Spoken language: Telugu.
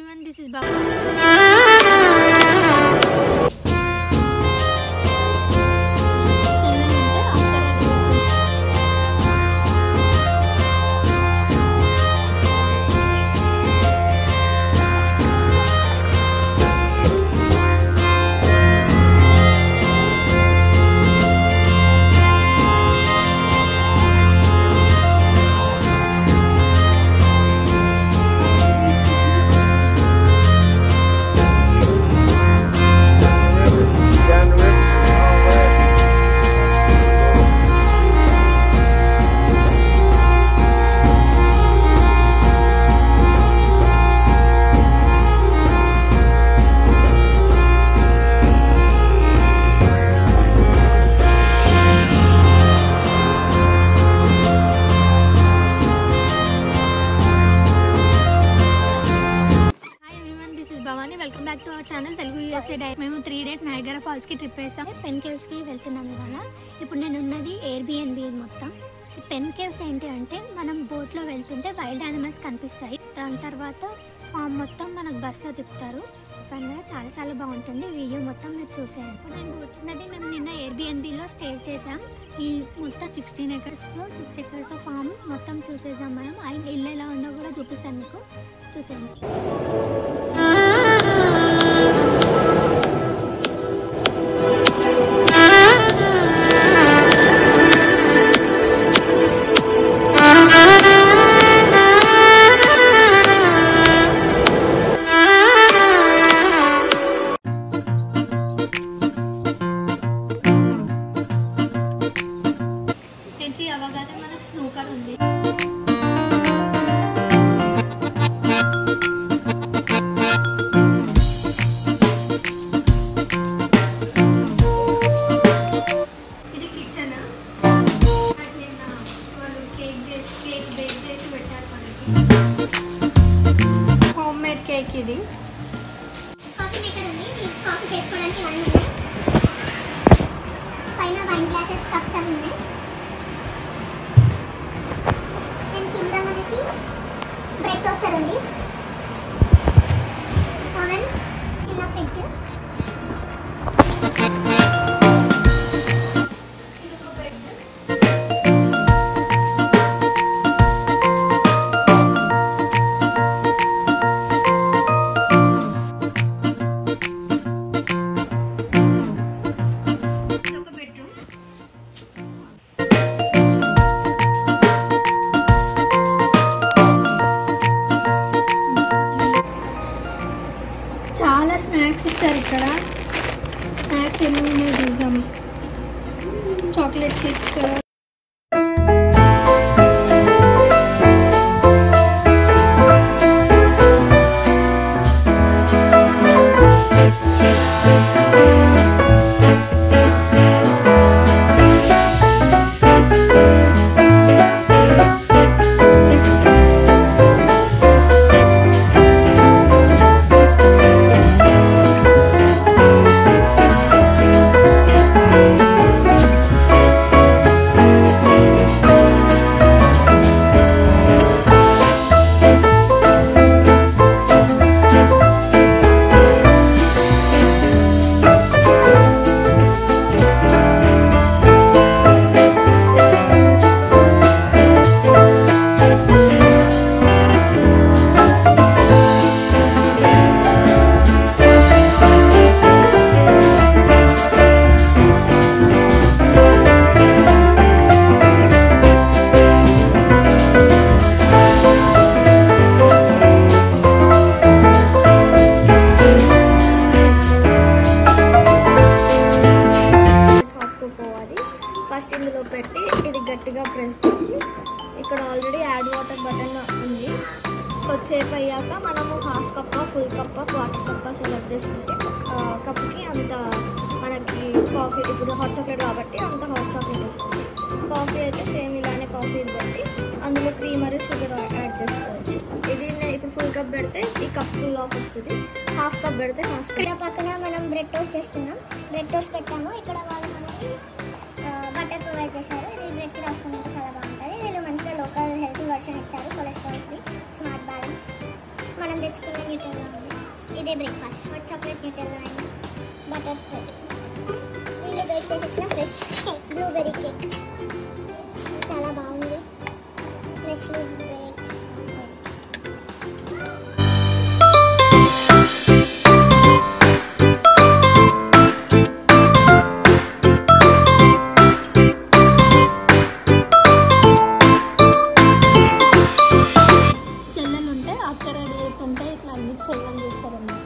everyone, this is Baba. Welcome back to our channel Telugu USA diary. మేము 3 days నయాగరా ఫాల్స్ కి ట్రిప్ వేసాం. పెన్ కేవ్స్ కి వెళ్తున్నాం ఇవాళ. ఇప్పుడు నేను ఉన్నది ఎయిర్బిఎన్బి మొత్తం. పెన్ కేవ్స్ ఏంటి అంటే మనం బోట్ లో వెళ్తుంటే వైల్డ్ యానిమల్స్ కనిపిస్తాయి. దాని తర్వాత ఫామ్ మొత్తం మనకు బస్ లో తిప్పుతారు. చాలా చాలా బాగుంటుంది. వీడియో మొత్తం మీరు చూసేయండి. ఇప్పుడు నేను కూర్చున్నది మేము నిన్న ఎయిర్బిఎన్బిలో స్టే చేసాం. ఈ మొత్తం 16 acres లో 6 acres ఫామ్ మొత్తం చూసేద్దాం మనం. ఇల్లు ఎలా ఉందో కూడా చూపిస్తాను మీకు, చూసేయండి. ఎంట్రీ అవ్వగానే మనకు స్నూకర్ ఉంది. ఇది కిచెన్. వాళ్ళు కేక్ బేక్ చేసి పెట్టారు మనకి. హోమ్ మేడ్ కేక్ ఇది. కాఫీ మేకర్ ఉంది. కాఫీ చేసుకోవడానికి ఇవన్నీ ఉన్నాయి. పైన వైన్ గ్లాసెస్, కప్స్ అవి ఉన్నాయి. కింద మనకి బ్రెడ్ టోస్టర్ ఉంది. ఓవెన్, చిన్న ఫ్రిడ్జ్. చాలా స్నాక్స్ ఇచ్చారు ఇక్కడ. స్నాక్స్ ఏమేమి చూసాము. చాక్లెట్ చిప్స్, ఫస్ట్ ఇందులో పెట్టి ఇది గట్టిగా ప్రెస్ చేసి ఇక్కడ ఆల్రెడీ యాడ్ వాటర్ బటన్ ఉంది. కొద్దిసేపు అయ్యాక మనము half cup, full cup, quarter cup select చేసుకుంటే కప్కి అంత మనకి కాఫీ, ఇప్పుడు హాట్ చాక్లెట్ కాబట్టి అంత హాట్ చాక్లెట్ వస్తుంది. కాఫీ అయితే సేమ్ ఇలానే కాఫీ బట్టి అందులో క్రీమ్ మరియు షుగర్ యాడ్ చేసుకోవచ్చు. ఇది ఇప్పుడు ఫుల్ కప్ పెడితే ఈ కప్ ఫుల్ ఆఫ్ వస్తుంది. హాఫ్ కప్ పెడితే హాఫ్. ఇక్కడ పక్కన మనం బ్రెడ్ టోస్ట్ చేస్తున్నాం. బ్రెడ్ టోస్ట్ పెట్టాము. ఇక్కడ వాళ్ళు మనకి బటర్ ప్రొవైడ్ చేశారు. ఇది బ్రెడ్కి రాసుకున్నట్టు చాలా బాగుంటుంది. వీళ్ళు మంచిగా లోకల్ హెల్తీ వర్షన్ ఇచ్చారు. Cholesterol free, smart balance. మనం మనం తెచ్చుకున్న న్యూటెల్లా ఉంది. ఇదే breakfast hot chocolate Nutella and butter spread. వీళ్ళు వచ్చేసి ఫ్రెష్ బ్లూబెర్రీ కేక్, చాలా బాగుంది. Freshly baked. చెల్లెలు ఉంటే అక్కడ రేపు ఉంటే ఇట్లా అన్ని సేవలు చేస్తారన్నమాట.